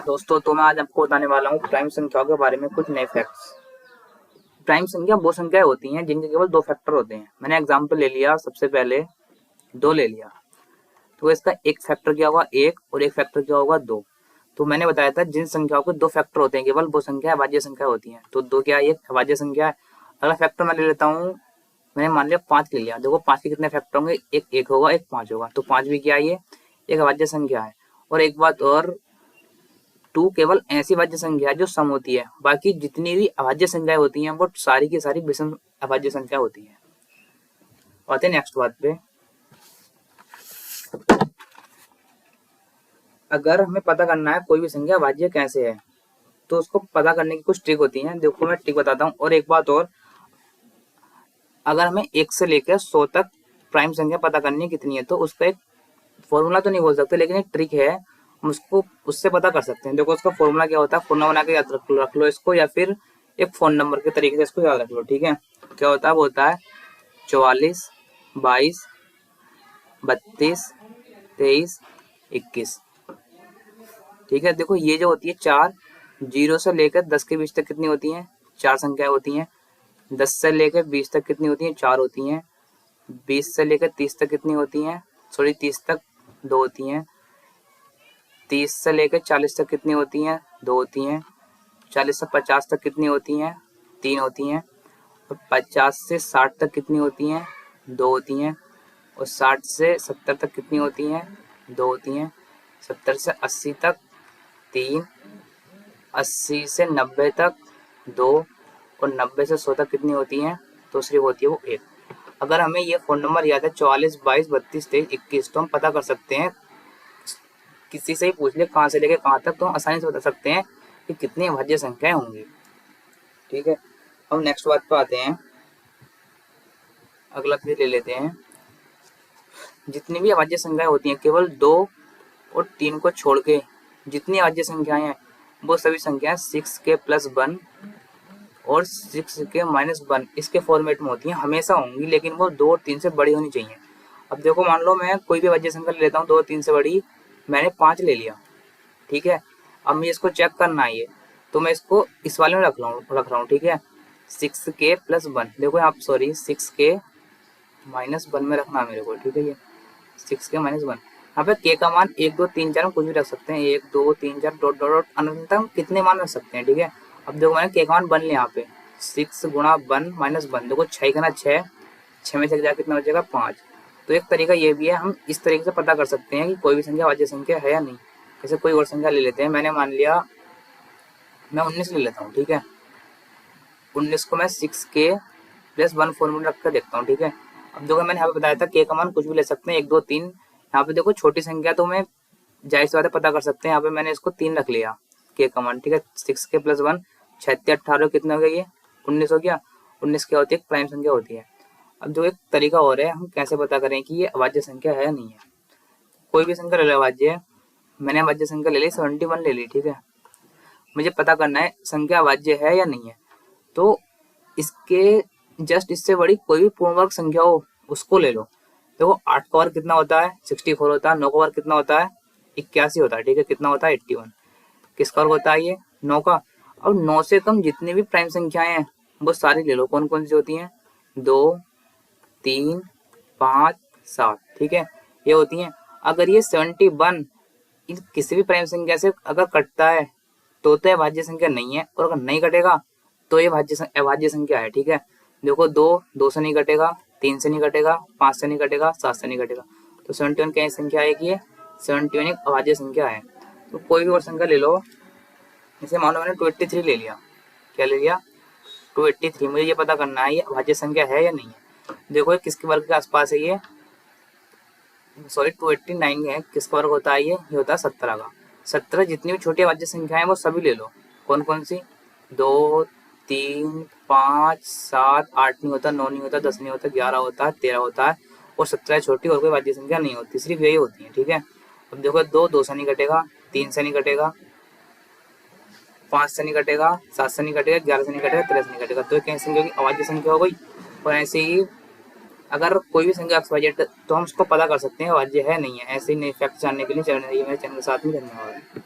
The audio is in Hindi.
दोस्तों, तो मैं आज आपको बताने वाला हूँ प्राइम संख्याओं के बारे में कुछ नए फैक्ट्स। प्राइम संख्या वो संख्याएं होती हैं जिनके केवल दो फैक्टर होते हैं। मैंने एग्जांपल ले लिया, सबसे पहले दो ले लिया, तो इसका एक फैक्टर क्या होगा एक, और एक फैक्टर क्या होगा दो। तो मैंने बताया था जिन संख्याओं के दो फैक्टर होते हैं केवल वो संख्या अभाज्य संख्या होती है। तो दो क्या है, एक अभाज्य संख्या है। अगला फैक्टर मैं ले लेता हूँ, मैंने मान लिया पांच ले लिया। देखो पांच के कितने फैक्टर होंगे, एक एक होगा, एक पांच होगा, तो पांच भी क्या है, ये एक अभाज्य संख्या है। और एक बात और, टू केवल ऐसी अभाज्य संख्या है जो सम होती है, बाकी जितनी भी अभाज्य संख्याएं होती हैं वो सारी की सारी विषम अभाज्य संख्या होती है। आते हैं नेक्स्ट बात पे। अगर हमें पता करना है कोई भी संख्या अभाज्य कैसे है, तो उसको पता करने की कुछ ट्रिक होती है। देखो मैं ट्रिक बताता हूँ। और एक बात और, अगर हमें एक से लेकर 100 तक प्राइम संख्या पता करनी है कितनी है, तो उसका एक फॉर्मूला तो नहीं बोल सकते, लेकिन एक ट्रिक है, हम उसको उससे पता कर सकते हैं। देखो उसका फॉर्मूला क्या होता है, फॉर्मूला बना के याद रख लो इसको, या फिर एक फोन नंबर के तरीके से इसको याद रख लो। ठीक है, क्या होता है, वो होता है 44, 22, 32, 23, 21। ठीक है, देखो ये जो होती है चार, जीरो से लेकर 10 के बीच तक कितनी होती हैं, चार संख्याएं होती हैं। 10 से लेकर 20 तक कितनी होती हैं, चार होती हैं। 20 से लेकर 30 तक कितनी होती हैं, सॉरी 30 तक दो होती हैं। 30 से लेकर 40 तक कितनी होती हैं, दो होती हैं। 40 से 50 तक कितनी होती हैं, तीन होती हैं। और 50 से 60 तक कितनी होती हैं, दो होती हैं। और 60 से 70 तक कितनी होती हैं, दो होती हैं। 70 से 80 तक तीन। 80 से 90 तक दो। और 90 से 100 तक कितनी होती हैं, तो सिर्फ होती है वो एक। अगर हमें ये फोन नंबर याद है 44, 22, 32, 23, 21, तो हम पता कर सकते हैं, किसी से ही पूछ ले कहाँ से लेके कहाँ तक, तो हम आसानी से बता सकते हैं कि कितनी अभाज्य संख्याएं होंगी। ठीक है, हम नेक्स्ट बात पे आते हैं। अगला फिर ले लेते हैं, जितनी भी अभाज्य संख्याएं होती हैं केवल दो और तीन को छोड़ के जितनी अभाज्य संख्याएं हैं वो सभी संख्याएं 6k+1 और 6k-1 इसके फॉर्मेट में होती हैं, हमेशा होंगी, लेकिन वो दो और तीन से बड़ी होनी चाहिए। अब देखो मान लो मैं कोई भी अभाज्य संख्या ले लेता हूँ दो और तीन से बड़ी, मैंने 5 ले लिया। ठीक है, अब मुझे इसको चेक करना है, तो मैं इसको इस वाले में रख रहा हूँ। ठीक है, 6k+1, देखो यहाँ सॉरी 6k-1 में रखना है मेरे को। ठीक है, ये 6k-1, यहाँ पे k का मान 1, 2, 3, 4 हम कुछ भी रख सकते हैं, 1, 2, 3, 4 डॉट डॉट डॉट अनंत हम कितने मान रख सकते हैं। ठीक है, अब देखो मैंने k का मान 1 लिया, यहाँ पे 6 गुणा 1-1, देखो 6 का ना 6, 6 में से जाकर कितना बचेगा 5। तो एक तरीका ये भी है, हम इस तरीके से पता कर सकते हैं कि कोई भी संख्या अभाज्य संख्या है या नहीं। जैसे कोई और संख्या ले लेते हैं, मैंने मान लिया मैं 19 ले लेता हूँ। ठीक है, 19 को मैं 6k+1 फॉर्मूला रख कर देखता हूँ। ठीक है, अब देखो मैंने यहाँ पे बताया था k का मान कुछ भी ले सकते हैं, 1, 2, 3। यहाँ पे देखो छोटी संख्या तो मैं जाहिर सी बात है पता कर सकते हैं, यहाँ पे मैंने इसको 3 रख लिया k का मान। ठीक है, 6k+1, 6×3 = 18, कितना हो गया ये 19 हो गया। 19 क्या होती है, प्राइम संख्या होती है। अब जो एक तरीका और है, हम कैसे पता करें कि ये अभाज्य संख्या है या नहीं है। कोई भी संख्या ले लो अभाज्य, मैंने अभाज्य संख्या ले ली 71 ले ली। ठीक है, मुझे पता करना है संख्या अभाज्य है या नहीं है, तो इसके जस्ट इससे बड़ी कोई भी पूर्ण वर्ग संख्या हो उसको ले लो। देखो 8 का वर्ग कितना होता है, 64 होता है। 9 का वर्ग कितना होता है, 81 होता है। ठीक है, कितना होता है 81। किसका वर्ग होता है ये, 9 का। अब 9 से कम जितनी भी प्राइम संख्याएं हैं वो सारी ले लो। कौन कौन सी होती हैं, 2, 3, 5, 7। ठीक है, ये होती हैं। अगर ये 71 किसी भी प्राइम संख्या से अगर कटता है तो यह भाज्य संख्या नहीं है, और अगर नहीं कटेगा तो ये अभाज्य संख्या है। ठीक है, देखो 2 से नहीं कटेगा, 3 से नहीं कटेगा, 5 से नहीं कटेगा, 7 से नहीं कटेगा, तो 71 क्या संख्या है कि ये 71 एक अभाज्य संख्या है। तो कोई भी और संख्या ले लो, जैसे मान लो मैंने 283 ले लिया। क्या ले लिया, 283। मुझे ये पता करना है ये अभाज्य संख्या है या नहीं है। देखो ये किसके वर्ग के आसपास है, ये सॉरी 289 है, किसका वर्ग होता है, ये होता है 17 का। 17 जितनी भी छोटी अभाज्य संख्या है वो सभी ले लो। कौन कौन सी, 2, 3, 5, 7, 8 नहीं होता, 9 नहीं होता, 10 नहीं होता, 11 होता है, 13 होता है, और 17 छोटी और कोई अभाज्य संख्या नहीं होती, सिर्फ यही होती है। ठीक है, अब देखो 2 से नहीं कटेगा, 3 से नहीं कटेगा, 5 से नहीं कटेगा, 7 से नहीं कटेगा, 11 से नहीं कटेगा, 13 से नहीं कटेगा, तो एक संख्या की अभाज्य संख्या हो गई। और ऐसे ही अगर कोई भी संख्या XYZ तो हम उसको पता कर सकते हैं अभाज्य है नहीं है। ऐसे ही नए फैक्ट जानने के लिए मेरे चैनल के साथ में धन्यवाद।